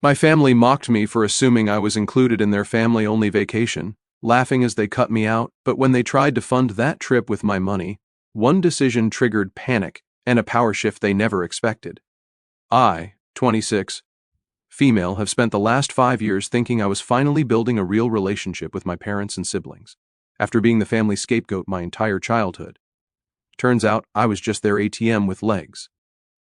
My family mocked me for assuming I was included in their family-only vacation, laughing as they cut me out, but when they tried to fund that trip with my money, one decision triggered panic and a power shift they never expected. I, 26, female, have spent the last 5 years thinking I was finally building a real relationship with my parents and siblings, after being the family scapegoat my entire childhood. Turns out I was just their ATM with legs.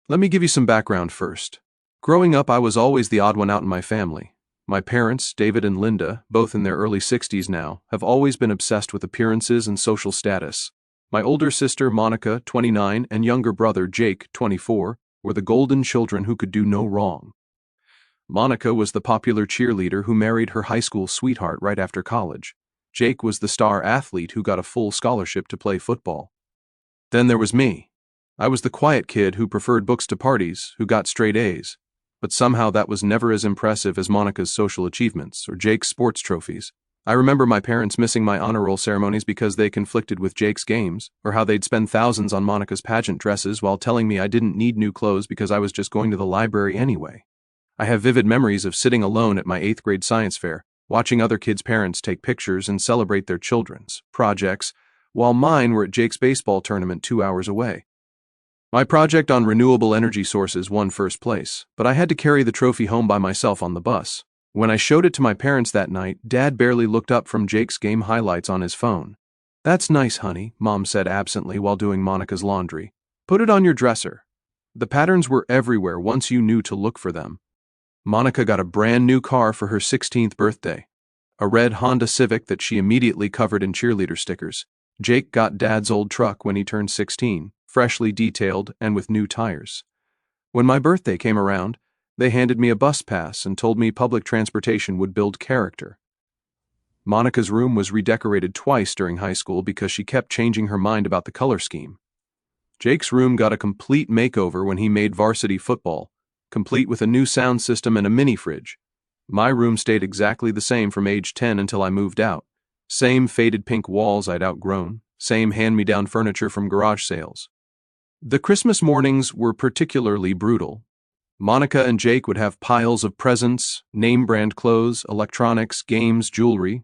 Let me give you some background first. Growing up, I was always the odd one out in my family. My parents, David and Linda, both in their early 60s now, have always been obsessed with appearances and social status. My older sister, Monica, 29, and younger brother, Jake, 24, were the golden children who could do no wrong. Monica was the popular cheerleader who married her high school sweetheart right after college. Jake was the star athlete who got a full scholarship to play football. Then there was me. I was the quiet kid who preferred books to parties, who got straight A's. But somehow that was never as impressive as Monica's social achievements or Jake's sports trophies. I remember my parents missing my honor roll ceremonies because they conflicted with Jake's games, or how they'd spend thousands on Monica's pageant dresses while telling me I didn't need new clothes because I was just going to the library anyway. I have vivid memories of sitting alone at my 8th grade science fair, watching other kids' parents take pictures and celebrate their children's projects, while mine were at Jake's baseball tournament 2 hours away. My project on renewable energy sources won first place, but I had to carry the trophy home by myself on the bus. When I showed it to my parents that night, Dad barely looked up from Jake's game highlights on his phone. "That's nice, honey," Mom said absently while doing Monica's laundry. "Put it on your dresser." The patterns were everywhere once you knew to look for them. Monica got a brand new car for her 16th birthday, a red Honda Civic that she immediately covered in cheerleader stickers. Jake got Dad's old truck when he turned 16. Freshly detailed and with new tires. When my birthday came around, they handed me a bus pass and told me public transportation would build character. Monica's room was redecorated twice during high school because she kept changing her mind about the color scheme. Jake's room got a complete makeover when he made varsity football, complete with a new sound system and a mini fridge. My room stayed exactly the same from age 10 until I moved out. Same faded pink walls I'd outgrown, same hand-me-down furniture from garage sales. The Christmas mornings were particularly brutal. Monica and Jake would have piles of presents, name-brand clothes, electronics, games, jewelry.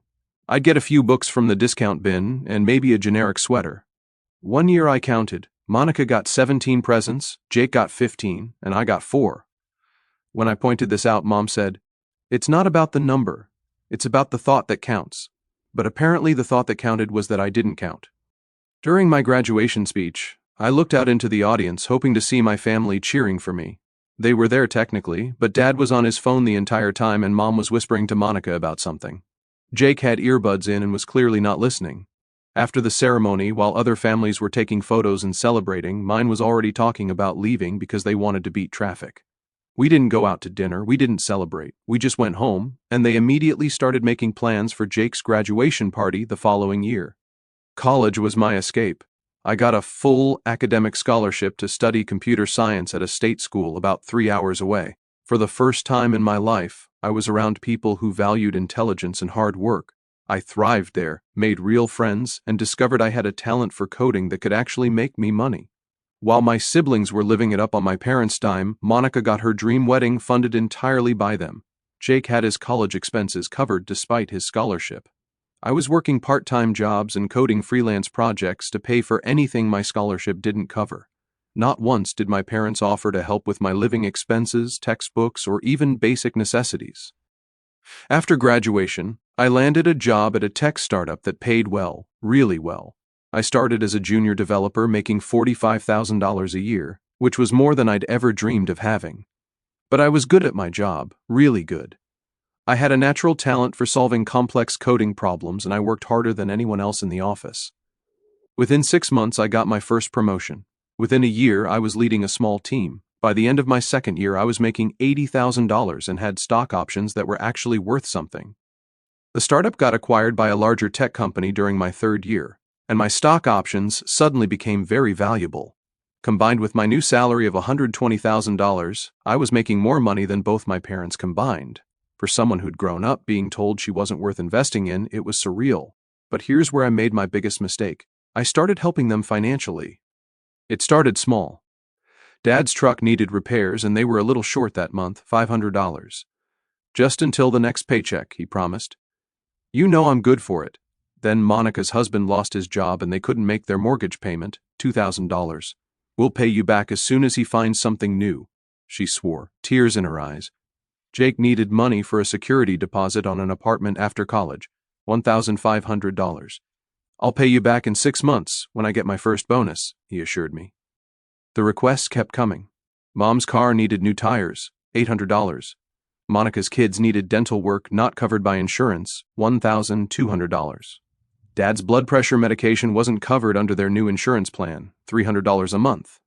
I'd get a few books from the discount bin and maybe a generic sweater. One year I counted. Monica got 17 presents, Jake got 15, and I got 4. When I pointed this out, Mom said, "It's not about the number, it's about the thought that counts." But apparently the thought that counted was that I didn't count. During my graduation speech, I looked out into the audience hoping to see my family cheering for me. They were there technically, but Dad was on his phone the entire time and Mom was whispering to Monica about something. Jake had earbuds in and was clearly not listening. After the ceremony, while other families were taking photos and celebrating, mine was already talking about leaving because they wanted to beat traffic. We didn't go out to dinner, we didn't celebrate, we just went home, and they immediately started making plans for Jake's graduation party the following year. College was my escape. I got a full academic scholarship to study computer science at a state school about 3 hours away. For the first time in my life, I was around people who valued intelligence and hard work. I thrived there, made real friends, and discovered I had a talent for coding that could actually make me money. While my siblings were living it up on my parents' dime, Monica got her dream wedding funded entirely by them. Jake had his college expenses covered despite his scholarship. I was working part-time jobs and coding freelance projects to pay for anything my scholarship didn't cover. Not once did my parents offer to help with my living expenses, textbooks, or even basic necessities. After graduation, I landed a job at a tech startup that paid well, really well. I started as a junior developer making $45,000 a year, which was more than I'd ever dreamed of having. But I was good at my job, really good. I had a natural talent for solving complex coding problems and I worked harder than anyone else in the office. Within 6 months, I got my first promotion. Within a year, I was leading a small team. By the end of my second year, I was making $80,000 and had stock options that were actually worth something. The startup got acquired by a larger tech company during my third year, and my stock options suddenly became very valuable. Combined with my new salary of $120,000, I was making more money than both my parents combined. For someone who'd grown up being told she wasn't worth investing in, it was surreal. But here's where I made my biggest mistake. I started helping them financially. It started small. Dad's truck needed repairs and they were a little short that month, $500. Just until the next paycheck, he promised. You know I'm good for it. Then Monica's husband lost his job and they couldn't make their mortgage payment, $2,000. We'll pay you back as soon as he finds something new, she swore, tears in her eyes. Jake needed money for a security deposit on an apartment after college, $1,500. I'll pay you back in 6 months when I get my first bonus, he assured me. The requests kept coming. Mom's car needed new tires, $800. Monica's kids needed dental work not covered by insurance, $1,200. Dad's blood pressure medication wasn't covered under their new insurance plan, $300 a month.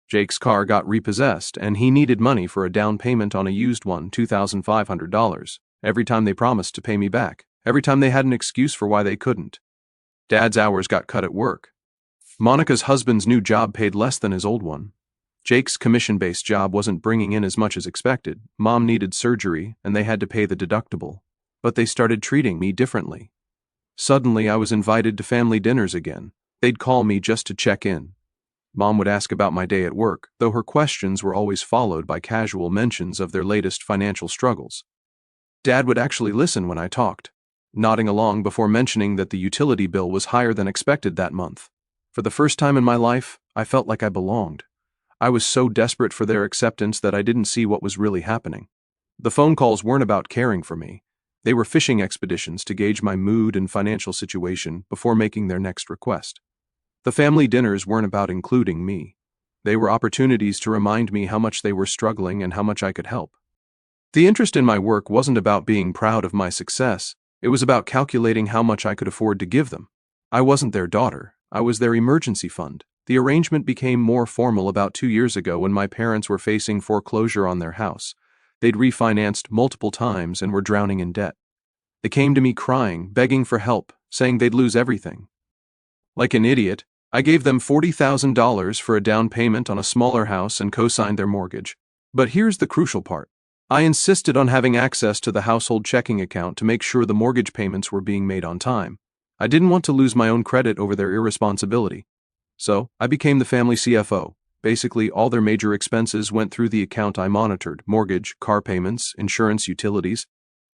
Jake's car got repossessed, and he needed money for a down payment on a used one, $2,500. Every time they promised to pay me back, every time they had an excuse for why they couldn't. Dad's hours got cut at work. Monica's husband's new job paid less than his old one. Jake's commission-based job wasn't bringing in as much as expected. Mom needed surgery, and they had to pay the deductible. But they started treating me differently. Suddenly, I was invited to family dinners again. They'd call me just to check in. Mom would ask about my day at work, though her questions were always followed by casual mentions of their latest financial struggles. Dad would actually listen when I talked, nodding along before mentioning that the utility bill was higher than expected that month. For the first time in my life, I felt like I belonged. I was so desperate for their acceptance that I didn't see what was really happening. The phone calls weren't about caring for me. They were fishing expeditions to gauge my mood and financial situation before making their next request. The family dinners weren't about including me. They were opportunities to remind me how much they were struggling and how much I could help. The interest in my work wasn't about being proud of my success. It was about calculating how much I could afford to give them. I wasn't their daughter. I was their emergency fund. The arrangement became more formal about 2 years ago when my parents were facing foreclosure on their house. They'd refinanced multiple times and were drowning in debt. They came to me crying, begging for help, saying they'd lose everything. Like an idiot, I gave them $40,000 for a down payment on a smaller house and co-signed their mortgage. But here's the crucial part. I insisted on having access to the household checking account to make sure the mortgage payments were being made on time. I didn't want to lose my own credit over their irresponsibility. So, I became the family CFO. Basically, all their major expenses went through the account I monitored: mortgage, car payments, insurance, utilities.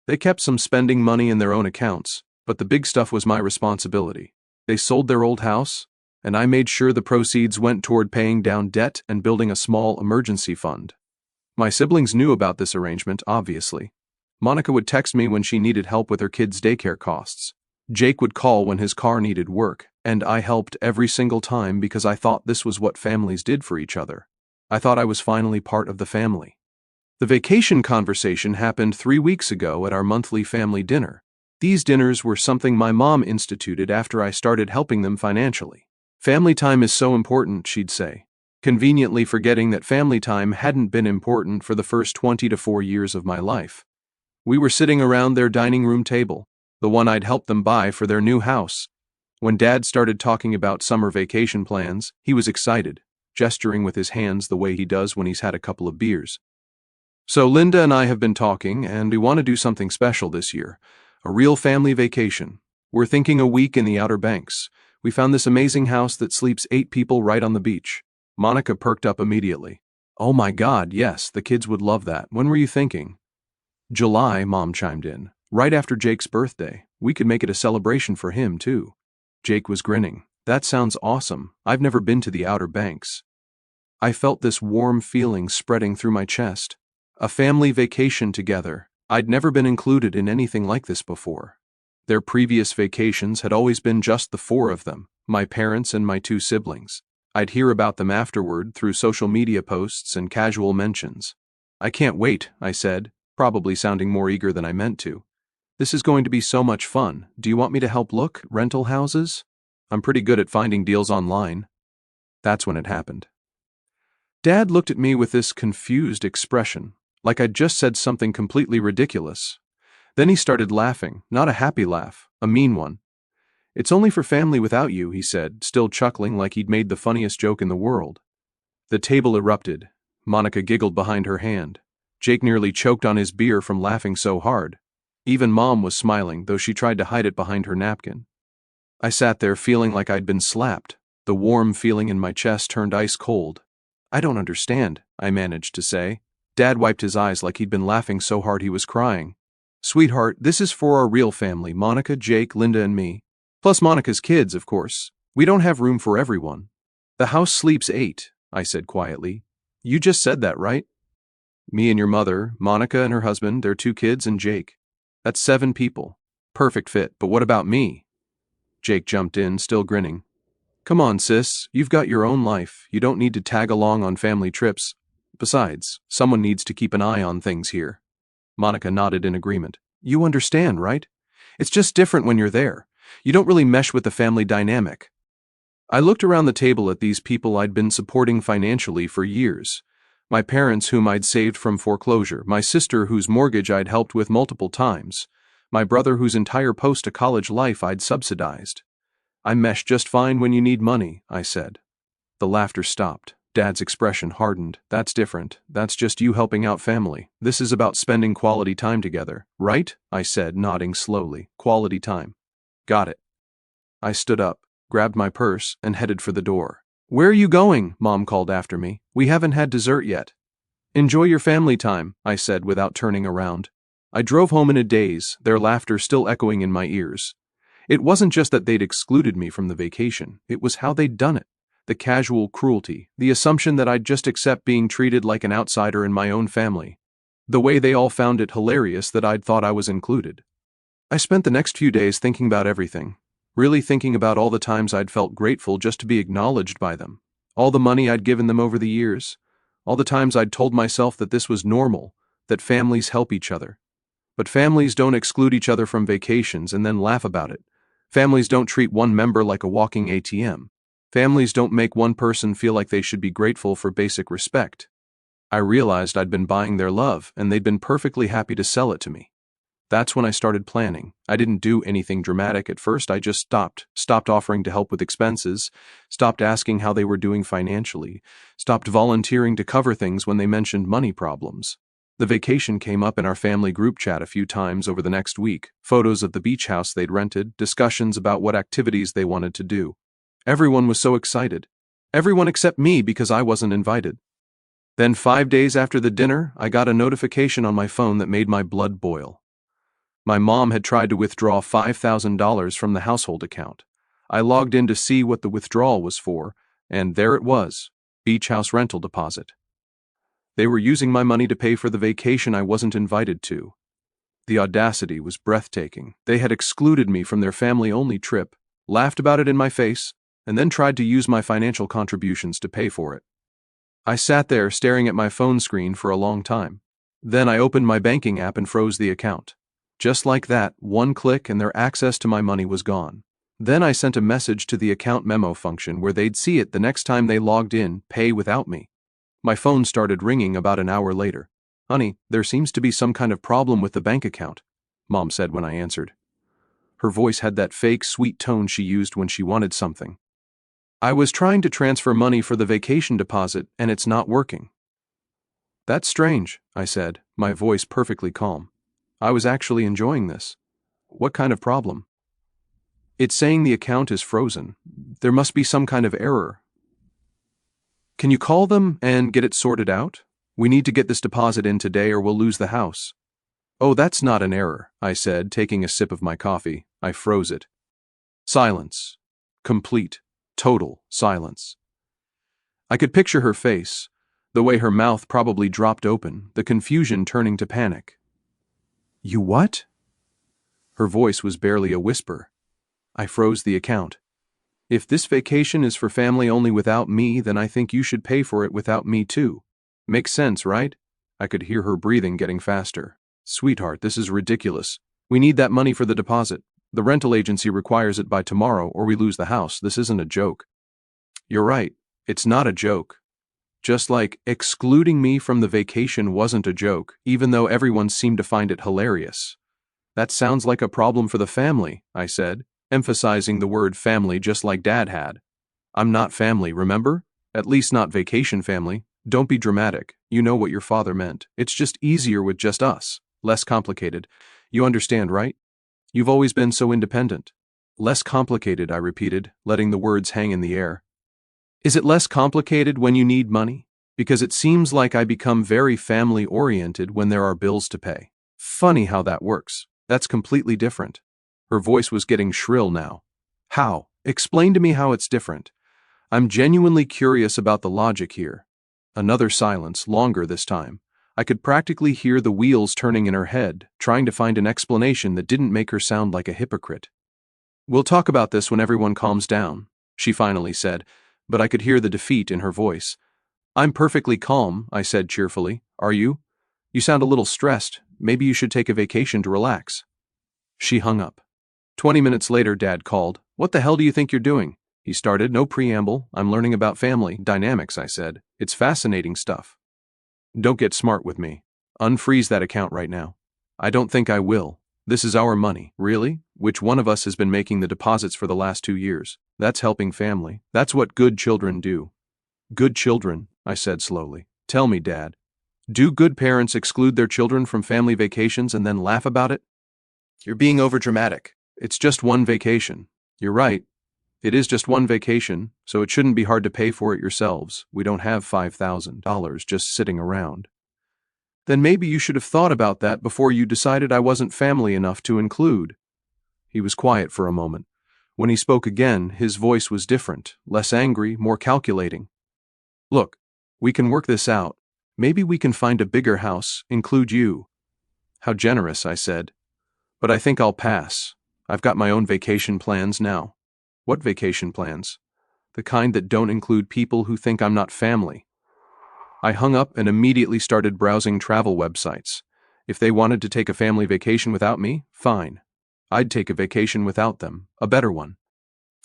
They kept some spending money in their own accounts, but the big stuff was my responsibility. They sold their old house, and I made sure the proceeds went toward paying down debt and building a small emergency fund. My siblings knew about this arrangement, obviously. Monica would text me when she needed help with her kids' daycare costs. Jake would call when his car needed work, and I helped every single time because I thought this was what families did for each other. I thought I was finally part of the family. The vacation conversation happened 3 weeks ago at our monthly family dinner. These dinners were something my mom instituted after I started helping them financially. Family time is so important, she'd say, conveniently forgetting that family time hadn't been important for the first 24 years of my life. We were sitting around their dining room table, the one I'd helped them buy for their new house. When Dad started talking about summer vacation plans, he was excited, gesturing with his hands the way he does when he's had a couple of beers. So Linda and I have been talking, and we want to do something special this year. A real family vacation. We're thinking a week in the Outer Banks. We found this amazing house that sleeps 8 people right on the beach. Monica perked up immediately. Oh my God, yes, the kids would love that. When were you thinking? July, Mom chimed in. Right after Jake's birthday. We could make it a celebration for him, too. Jake was grinning. That sounds awesome. I've never been to the Outer Banks. I felt this warm feeling spreading through my chest. A family vacation together. I'd never been included in anything like this before. Their previous vacations had always been just the 4 of them, my parents and my 2 siblings. I'd hear about them afterward through social media posts and casual mentions. I can't wait, I said, probably sounding more eager than I meant to. This is going to be so much fun. Do you want me to help look rental houses? I'm pretty good at finding deals online. That's when it happened. Dad looked at me with this confused expression, like I'd just said something completely ridiculous. Then he started laughing, not a happy laugh, a mean one. It's only for family without you, he said, still chuckling like he'd made the funniest joke in the world. The table erupted. Monica giggled behind her hand. Jake nearly choked on his beer from laughing so hard. Even Mom was smiling, though she tried to hide it behind her napkin. I sat there feeling like I'd been slapped. The warm feeling in my chest turned ice cold. I don't understand, I managed to say. Dad wiped his eyes like he'd been laughing so hard he was crying. Sweetheart, this is for our real family, Monica, Jake, Linda, and me. Plus Monica's kids, of course. We don't have room for everyone. The house sleeps 8, I said quietly. You just said that, right? Me and your mother, Monica and her husband, their 2 kids, and Jake. That's 7 people. Perfect fit, but what about me? Jake jumped in, still grinning. Come on, sis, you've got your own life. You don't need to tag along on family trips. Besides, someone needs to keep an eye on things here. Monica nodded in agreement. You understand, right? It's just different when you're there. You don't really mesh with the family dynamic. I looked around the table at these people I'd been supporting financially for years. My parents whom I'd saved from foreclosure, my sister whose mortgage I'd helped with multiple times, my brother whose entire post-to-college life I'd subsidized. I mesh just fine when you need money, I said. The laughter stopped. Dad's expression hardened. That's different. That's just you helping out family. This is about spending quality time together, right? I said, nodding slowly. Quality time. Got it. I stood up, grabbed my purse, and headed for the door. Where are you going? Mom called after me. We haven't had dessert yet. Enjoy your family time, I said without turning around. I drove home in a daze, their laughter still echoing in my ears. It wasn't just that they'd excluded me from the vacation, it was how they'd done it. The casual cruelty, the assumption that I'd just accept being treated like an outsider in my own family. The way they all found it hilarious that I'd thought I was included. I spent the next few days thinking about everything. Really thinking about all the times I'd felt grateful just to be acknowledged by them. All the money I'd given them over the years. All the times I'd told myself that this was normal, that families help each other. But families don't exclude each other from vacations and then laugh about it. Families don't treat one member like a walking ATM. Families don't make one person feel like they should be grateful for basic respect. I realized I'd been buying their love, and they'd been perfectly happy to sell it to me. That's when I started planning. I didn't do anything dramatic at first, I just stopped offering to help with expenses, stopped asking how they were doing financially, stopped volunteering to cover things when they mentioned money problems. The vacation came up in our family group chat a few times over the next week, photos of the beach house they'd rented, discussions about what activities they wanted to do. Everyone was so excited. Everyone except me because I wasn't invited. Then 5 days after the dinner, I got a notification on my phone that made my blood boil. My mom had tried to withdraw $5,000 from the household account. I logged in to see what the withdrawal was for, and there it was, beach house rental deposit. They were using my money to pay for the vacation I wasn't invited to. The audacity was breathtaking. They had excluded me from their family-only trip, laughed about it in my face, and then tried to use my financial contributions to pay for it. I sat there staring at my phone screen for a long time. Then I opened my banking app and froze the account. Just like that, one click and their access to my money was gone. Then I sent a message to the account memo function where they'd see it the next time they logged in, pay without me. My phone started ringing about an hour later. Honey, there seems to be some kind of problem with the bank account, Mom said when I answered. Her voice had that fake, sweet tone she used when she wanted something. I was trying to transfer money for the vacation deposit and it's not working. That's strange, I said, my voice perfectly calm. I was actually enjoying this. What kind of problem? It's saying the account is frozen. There must be some kind of error. Can you call them and get it sorted out? We need to get this deposit in today or we'll lose the house. Oh, that's not an error, I said, taking a sip of my coffee. I froze it. Silence. Complete, total silence. I could picture her face, the way her mouth probably dropped open, the confusion turning to panic. You what? Her voice was barely a whisper. I froze the account. If this vacation is for family only without me, then I think you should pay for it without me too. Makes sense, right? I could hear her breathing getting faster. Sweetheart, this is ridiculous. We need that money for the deposit. The rental agency requires it by tomorrow or we lose the house. This isn't a joke. You're right. It's not a joke. Just like excluding me from the vacation wasn't a joke, even though everyone seemed to find it hilarious. That sounds like a problem for the family, I said, emphasizing the word family just like Dad had. I'm not family, remember? At least not vacation family. Don't be dramatic. You know what your father meant. It's just easier with just us. Less complicated. You understand, right? You've always been so independent. Less complicated, I repeated, letting the words hang in the air. Is it less complicated when you need money? Because it seems like I become very family-oriented when there are bills to pay. Funny how that works. That's completely different. Her voice was getting shrill now. How? Explain to me how it's different. I'm genuinely curious about the logic here. Another silence, longer this time. I could practically hear the wheels turning in her head, trying to find an explanation that didn't make her sound like a hypocrite. We'll talk about this when everyone calms down, she finally said, but I could hear the defeat in her voice. I'm perfectly calm, I said cheerfully. Are you? You sound a little stressed. Maybe you should take a vacation to relax. She hung up. 20 minutes later, Dad called. What the hell do you think you're doing? He started. No preamble. I'm learning about family dynamics, I said. It's fascinating stuff. Don't get smart with me. Unfreeze that account right now. I don't think I will. This is our money. Really? Which one of us has been making the deposits for the last 2 years? That's helping family. That's what good children do. Good children, I said slowly. Tell me, Dad. Do good parents exclude their children from family vacations and then laugh about it? You're being overdramatic. It's just one vacation. You're right. It is just one vacation, so it shouldn't be hard to pay for it yourselves. We don't have $5,000 just sitting around. Then maybe you should have thought about that before you decided I wasn't family enough to include. He was quiet for a moment. When he spoke again, his voice was different, less angry, more calculating. Look, we can work this out. Maybe we can find a bigger house, include you. How generous, I said. But I think I'll pass. I've got my own vacation plans now. What vacation plans? The kind that don't include people who think I'm not family. I hung up and immediately started browsing travel websites. If they wanted to take a family vacation without me, fine. I'd take a vacation without them, a better one.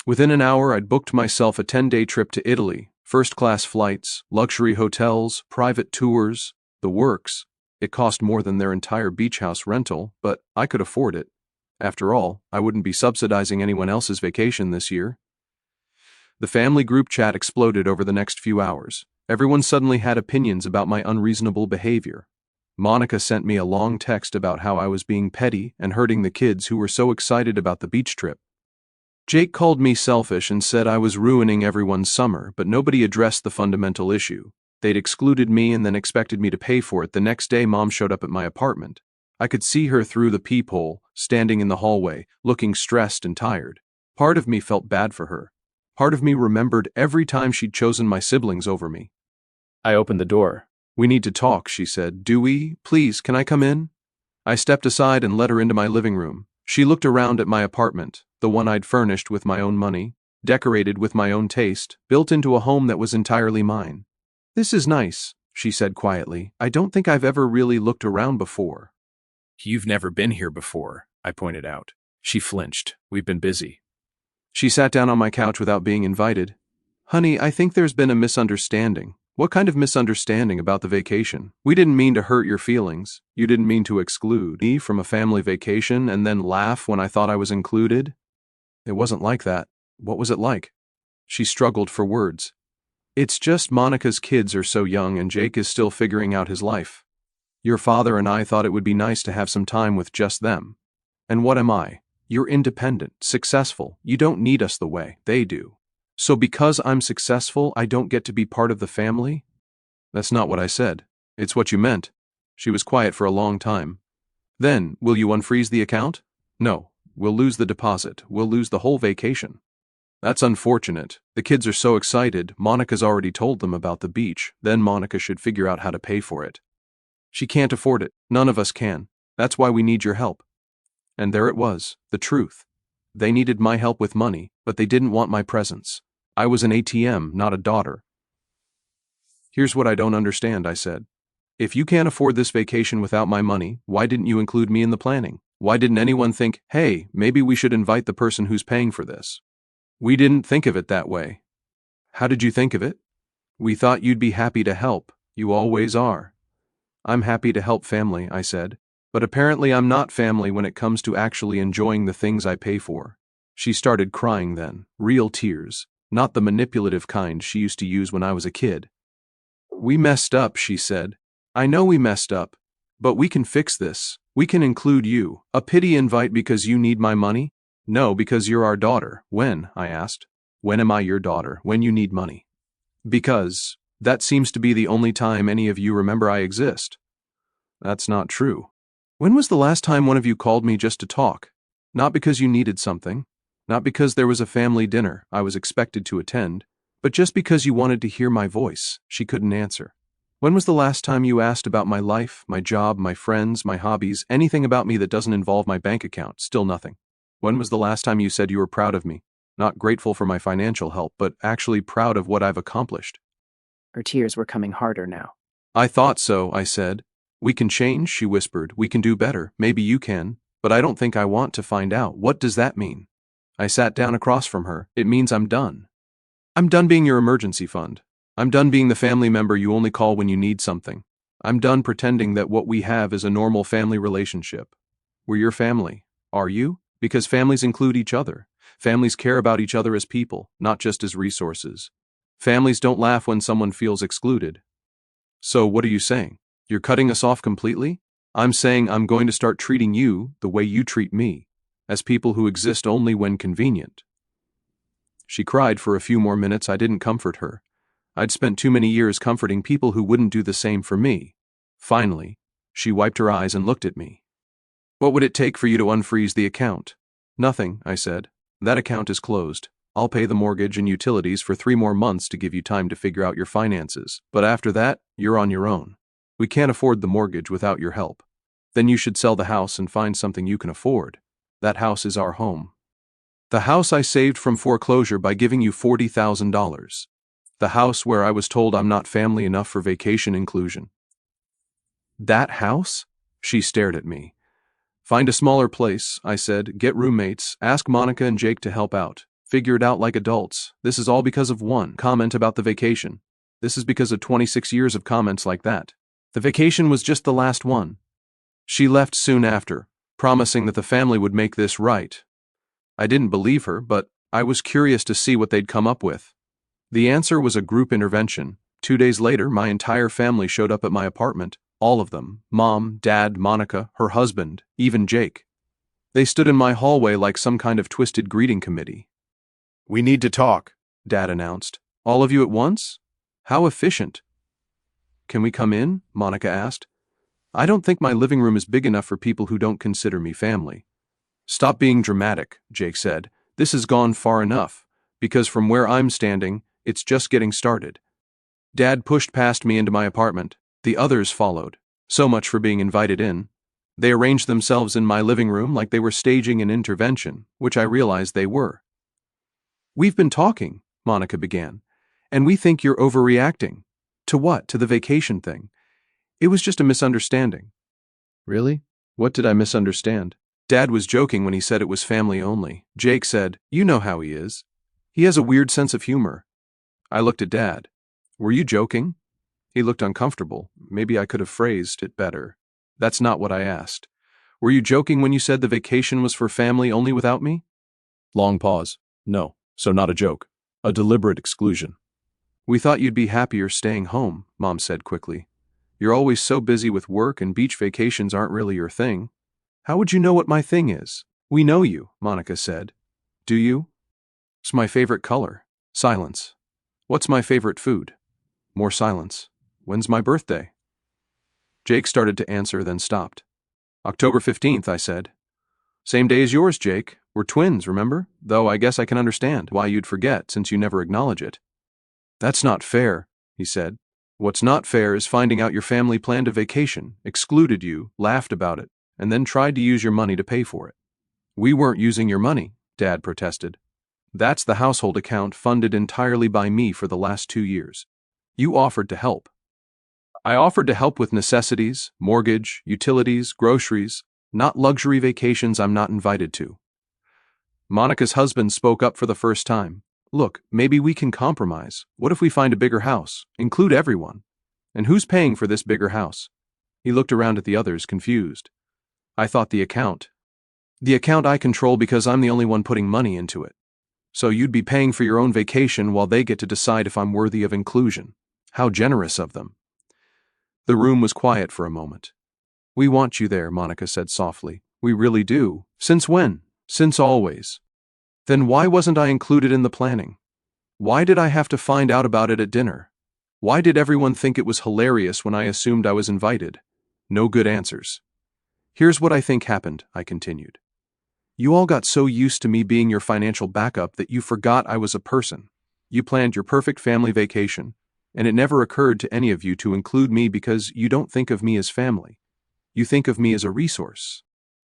Within an hour, I'd booked myself a 10-day trip to Italy, first-class flights, luxury hotels, private tours, the works. It cost more than their entire beach house rental, but I could afford it. After all, I wouldn't be subsidizing anyone else's vacation this year. The family group chat exploded over the next few hours. Everyone suddenly had opinions about my unreasonable behavior. Monica sent me a long text about how I was being petty and hurting the kids who were so excited about the beach trip. Jake called me selfish and said I was ruining everyone's summer, but nobody addressed the fundamental issue. They'd excluded me and then expected me to pay for it. The next day, Mom showed up at my apartment. I could see her through the peephole, standing in the hallway, looking stressed and tired. Part of me felt bad for her. Part of me remembered every time she'd chosen my siblings over me. I opened the door. We need to talk, she said. Do we? Please, can I come in? I stepped aside and let her into my living room. She looked around at my apartment, the one I'd furnished with my own money, decorated with my own taste, built into a home that was entirely mine. This is nice, she said quietly. I don't think I've ever really looked around before. You've never been here before, I pointed out. She flinched. We've been busy. She sat down on my couch without being invited. Honey, I think there's been a misunderstanding. What kind of misunderstanding about the vacation? We didn't mean to hurt your feelings. You didn't mean to exclude me from a family vacation and then laugh when I thought I was included. It wasn't like that. What was it like? She struggled for words. It's just Monica's kids are so young and Jake is still figuring out his life. Your father and I thought it would be nice to have some time with just them. And what am I? You're independent, successful. You don't need us the way they do. So because I'm successful, I don't get to be part of the family? That's not what I said. It's what you meant. She was quiet for a long time. Then, will you unfreeze the account? No. We'll lose the deposit. We'll lose the whole vacation. That's unfortunate. The kids are so excited. Monica's already told them about the beach. Then Monica should figure out how to pay for it. She can't afford it. None of us can. That's why we need your help. And there it was, the truth. They needed my help with money, but they didn't want my presence. I was an ATM, not a daughter. Here's what I don't understand, I said. If you can't afford this vacation without my money, why didn't you include me in the planning? Why didn't anyone think, hey, maybe we should invite the person who's paying for this? We didn't think of it that way. How did you think of it? We thought you'd be happy to help. You always are. I'm happy to help family, I said, but apparently I'm not family when it comes to actually enjoying the things I pay for. She started crying then, real tears, not the manipulative kind she used to use when I was a kid. We messed up, she said. I know we messed up, but we can fix this. We can include you. A pity invite because you need my money? No, because you're our daughter. When? I asked. When am I your daughter? When you need money. Because that seems to be the only time any of you remember I exist. That's not true. When was the last time one of you called me just to talk? Not because you needed something, not because there was a family dinner I was expected to attend, but just because you wanted to hear my voice. She couldn't answer. When was the last time you asked about my life, my job, my friends, my hobbies, anything about me that doesn't involve my bank account? Still nothing. When was the last time you said you were proud of me? Not grateful for my financial help, but actually proud of what I've accomplished. Her tears were coming harder now. I thought so, I said. We can change, she whispered. We can do better. Maybe you can. But I don't think I want to find out. What does that mean? I sat down across from her. It means I'm done. I'm done being your emergency fund. I'm done being the family member you only call when you need something. I'm done pretending that what we have is a normal family relationship. We're your family. Are you? Because families include each other. Families care about each other as people, not just as resources. Families don't laugh when someone feels excluded. So what are you saying? You're cutting us off completely? I'm saying I'm going to start treating you the way you treat me, as people who exist only when convenient. She cried for a few more minutes. I didn't comfort her. I'd spent too many years comforting people who wouldn't do the same for me. Finally, she wiped her eyes and looked at me. What would it take for you to unfreeze the account? Nothing, I said. That account is closed. I'll pay the mortgage and utilities for 3 more months to give you time to figure out your finances. But after that, you're on your own. We can't afford the mortgage without your help. Then you should sell the house and find something you can afford. That house is our home. The house I saved from foreclosure by giving you $40,000. The house where I was told I'm not family enough for vacation inclusion. That house? She stared at me. Find a smaller place, I said. Get roommates. Ask Monica and Jake to help out. Figure it out like adults. This is all because of one comment about the vacation. This is because of 26 years of comments like that. The vacation was just the last one. She left soon after, promising that the family would make this right. I didn't believe her, but I was curious to see what they'd come up with. The answer was a group intervention. 2 days later, my entire family showed up at my apartment. All of them. Mom, Dad, Monica, her husband, even Jake. They stood in my hallway like some kind of twisted greeting committee. We need to talk, Dad announced. All of you at once? How efficient. Can we come in? Monica asked. I don't think my living room is big enough for people who don't consider me family. Stop being dramatic, Jake said. This has gone far enough, because from where I'm standing, it's just getting started. Dad pushed past me into my apartment. The others followed. So much for being invited in. They arranged themselves in my living room like they were staging an intervention, which I realized they were. We've been talking, Monica began, and we think you're overreacting. To what? To the vacation thing. It was just a misunderstanding. Really? What did I misunderstand? Dad was joking when he said it was family only. Jake said, you know how he is. He has a weird sense of humor. I looked at Dad. Were you joking? He looked uncomfortable. Maybe I could have phrased it better. That's not what I asked. Were you joking when you said the vacation was for family only without me? Long pause. No, so not a joke. A deliberate exclusion. We thought you'd be happier staying home, Mom said quickly. You're always so busy with work and beach vacations aren't really your thing. How would you know what my thing is? We know you, Monica said. Do you? It's my favorite color. Silence. What's my favorite food? More silence. When's my birthday? Jake started to answer, then stopped. October 15th, I said. Same day as yours, Jake. We're twins, remember? Though I guess I can understand why you'd forget since you never acknowledge it. That's not fair, he said. What's not fair is finding out your family planned a vacation, excluded you, laughed about it, and then tried to use your money to pay for it. We weren't using your money, Dad protested. That's the household account funded entirely by me for the last 2 years. You offered to help. I offered to help with necessities, mortgage, utilities, groceries, not luxury vacations I'm not invited to. Monica's husband spoke up for the first time. Look, maybe we can compromise. What if we find a bigger house? Include everyone. And who's paying for this bigger house? He looked around at the others, confused. I thought the account. The account I control because I'm the only one putting money into it. So you'd be paying for your own vacation while they get to decide if I'm worthy of inclusion. How generous of them. The room was quiet for a moment. We want you there, Monica said softly. We really do. Since when? Since always. Then why wasn't I included in the planning? Why did I have to find out about it at dinner? Why did everyone think it was hilarious when I assumed I was invited? No good answers. Here's what I think happened, I continued. You all got so used to me being your financial backup that you forgot I was a person. You planned your perfect family vacation, and it never occurred to any of you to include me because you don't think of me as family. You think of me as a resource.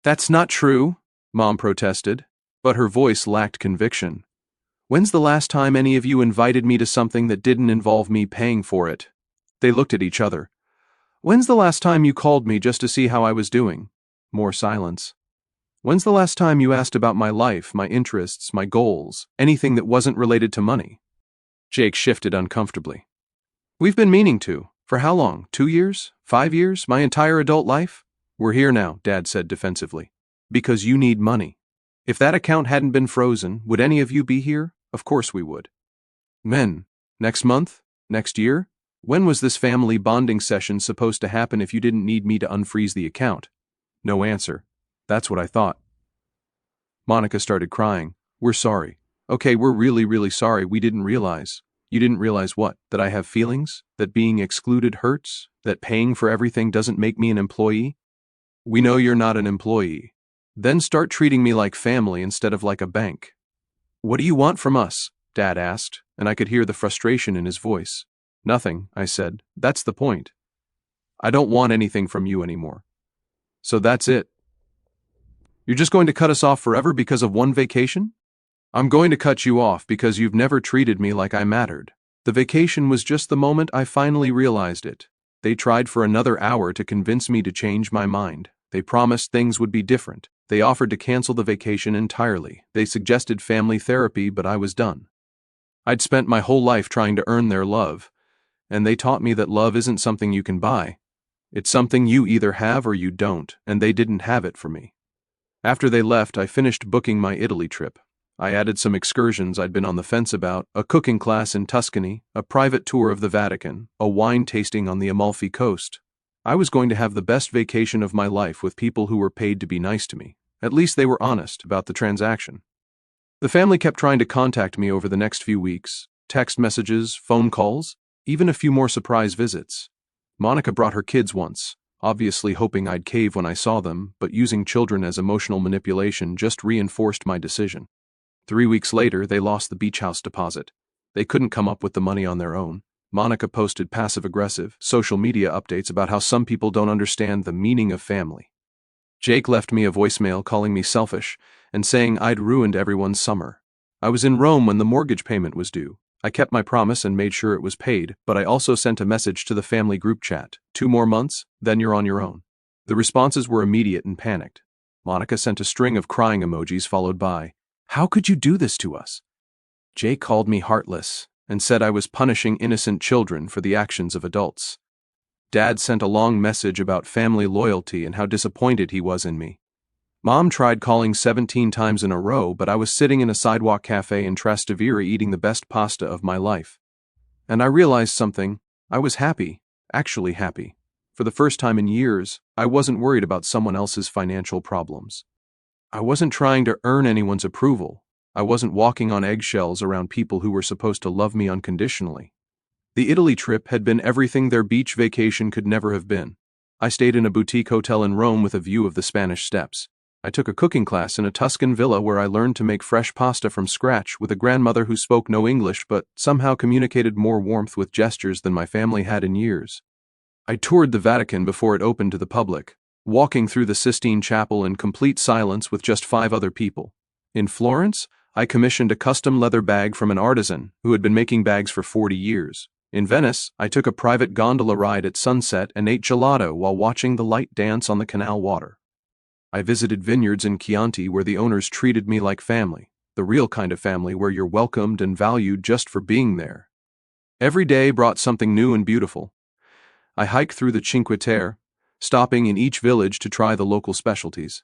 That's not true, Mom protested, but her voice lacked conviction. When's the last time any of you invited me to something that didn't involve me paying for it? They looked at each other. When's the last time you called me just to see how I was doing? More silence. When's the last time you asked about my life, my interests, my goals, anything that wasn't related to money? Jake shifted uncomfortably. We've been meaning to. For how long? 2 years? 5 years? My entire adult life? We're here now, Dad said defensively. Because you need money. If that account hadn't been frozen, would any of you be here? Of course we would. Men, next month? Next year? When was this family bonding session supposed to happen if you didn't need me to unfreeze the account? No answer. That's what I thought. Monica started crying. We're sorry. Okay, we're really sorry. We didn't realize. You didn't realize what? That I have feelings? That being excluded hurts? That paying for everything doesn't make me an employee? We know you're not an employee. Then start treating me like family instead of like a bank. What do you want from us? Dad asked, and I could hear the frustration in his voice. Nothing, I said. That's the point. I don't want anything from you anymore. So that's it. You're just going to cut us off forever because of one vacation? I'm going to cut you off because you've never treated me like I mattered. The vacation was just the moment I finally realized it. They tried for another hour to convince me to change my mind. They promised things would be different. They offered to cancel the vacation entirely. They suggested family therapy, but I was done. I'd spent my whole life trying to earn their love, and they taught me that love isn't something you can buy. It's something you either have or you don't, and they didn't have it for me. After they left, I finished booking my Italy trip. I added some excursions I'd been on the fence about, a cooking class in Tuscany, a private tour of the Vatican, a wine tasting on the Amalfi Coast. I was going to have the best vacation of my life with people who were paid to be nice to me. At least they were honest about the transaction. The family kept trying to contact me over the next few weeks. Text messages, phone calls, even a few more surprise visits. Monica brought her kids once, obviously hoping I'd cave when I saw them, but using children as emotional manipulation just reinforced my decision. 3 weeks later, they lost the beach house deposit. They couldn't come up with the money on their own. Monica posted passive-aggressive social media updates about how some people don't understand the meaning of family. Jake left me a voicemail calling me selfish and saying I'd ruined everyone's summer. I was in Rome when the mortgage payment was due. I kept my promise and made sure it was paid, but I also sent a message to the family group chat. 2 more months, then you're on your own. The responses were immediate and panicked. Monica sent a string of crying emojis followed by, "How could you do this to us?" Jake called me heartless and said I was punishing innocent children for the actions of adults. Dad sent a long message about family loyalty and how disappointed he was in me. Mom tried calling 17 times in a row, but I was sitting in a sidewalk cafe in Trastevere eating the best pasta of my life. And I realized something. I was happy, actually happy. For the first time in years, I wasn't worried about someone else's financial problems. I wasn't trying to earn anyone's approval. I wasn't walking on eggshells around people who were supposed to love me unconditionally. The Italy trip had been everything their beach vacation could never have been. I stayed in a boutique hotel in Rome with a view of the Spanish Steps. I took a cooking class in a Tuscan villa where I learned to make fresh pasta from scratch with a grandmother who spoke no English but somehow communicated more warmth with gestures than my family had in years. I toured the Vatican before it opened to the public, walking through the Sistine Chapel in complete silence with just 5 other people. In Florence, I commissioned a custom leather bag from an artisan who had been making bags for 40 years. In Venice, I took a private gondola ride at sunset and ate gelato while watching the light dance on the canal water. I visited vineyards in Chianti where the owners treated me like family, the real kind of family where you're welcomed and valued just for being there. Every day brought something new and beautiful. I hiked through the Cinque Terre, stopping in each village to try the local specialties.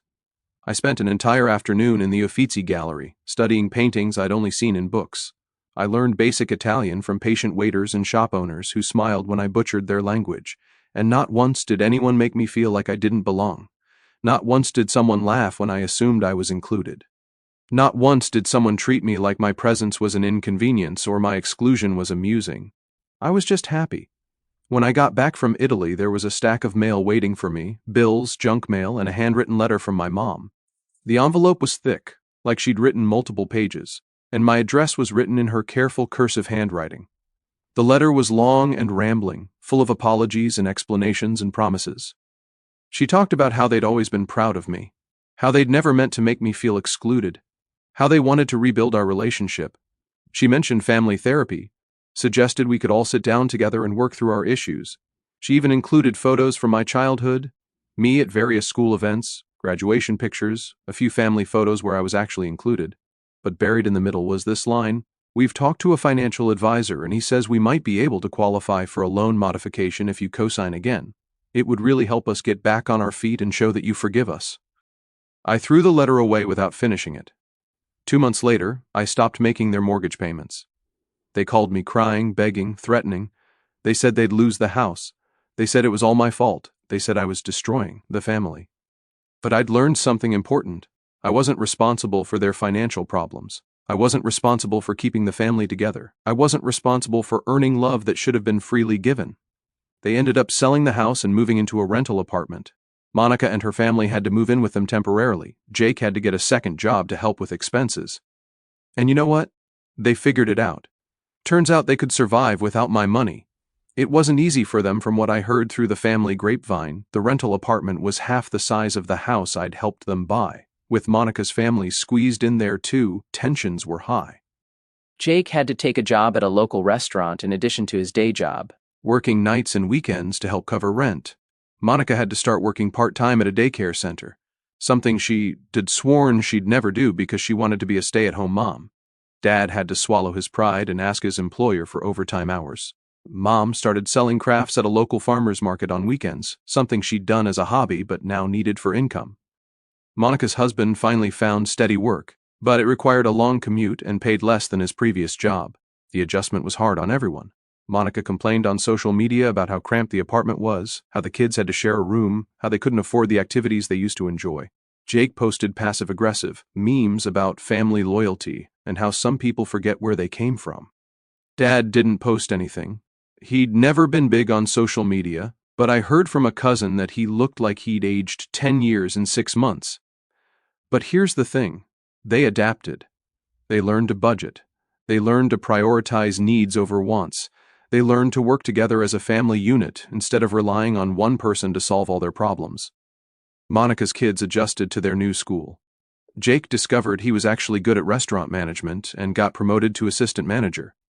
I spent an entire afternoon in the Uffizi Gallery, studying paintings I'd only seen in books. I learned basic Italian from patient waiters and shop owners who smiled when I butchered their language, and not once did anyone make me feel like I didn't belong. Not once did someone laugh when I assumed I was included. Not once did someone treat me like my presence was an inconvenience or my exclusion was amusing. I was just happy. When I got back from Italy, there was a stack of mail waiting for me, bills, junk mail, and a handwritten letter from my mom. The envelope was thick, like she'd written multiple pages, and my address was written in her careful cursive handwriting. The letter was long and rambling, full of apologies and explanations and promises. She talked about how they'd always been proud of me, how they'd never meant to make me feel excluded, how they wanted to rebuild our relationship. She mentioned family therapy, suggested we could all sit down together and work through our issues. She even included photos from my childhood, me at various school events, graduation pictures, a few family photos where I was actually included. But buried in the middle was this line: "We've talked to a financial advisor and he says we might be able to qualify for a loan modification if you co-sign again. It would really help us get back on our feet and show that you forgive us." I threw the letter away without finishing it. 2 months later, I stopped making their mortgage payments. They called me crying, begging, threatening. They said they'd lose the house. They said it was all my fault. They said I was destroying the family. But I'd learned something important. I wasn't responsible for their financial problems. I wasn't responsible for keeping the family together. I wasn't responsible for earning love that should have been freely given. They ended up selling the house and moving into a rental apartment. Monica and her family had to move in with them temporarily. Jake had to get a second job to help with expenses. And you know what? They figured it out. Turns out they could survive without my money. It wasn't easy for them. From what I heard through the family grapevine, the rental apartment was half the size of the house I'd helped them buy. With Monica's family squeezed in there too, tensions were high. Jake had to take a job at a local restaurant in addition to his day job, Working nights and weekends to help cover rent. Monica had to start working part-time at a daycare center, something she'd sworn she'd never do because she wanted to be a stay-at-home mom. Dad had to swallow his pride and ask his employer for overtime hours. Mom started selling crafts at a local farmer's market on weekends, something she'd done as a hobby but now needed for income. Monica's husband finally found steady work, but it required a long commute and paid less than his previous job. The adjustment was hard on everyone. Monica complained on social media about how cramped the apartment was, how the kids had to share a room, how they couldn't afford the activities they used to enjoy. Jake posted passive-aggressive memes about family loyalty and how some people forget where they came from. Dad didn't post anything. He'd never been big on social media, but I heard from a cousin that he looked like he'd aged 10 years in 6 months. But here's the thing. They adapted. They learned to budget. They learned to prioritize needs over wants. They learned to work together as a family unit instead of relying on one person to solve all their problems. Monica's kids adjusted to their new school. Jake discovered he was actually good at restaurant management and got promoted to assistant manager.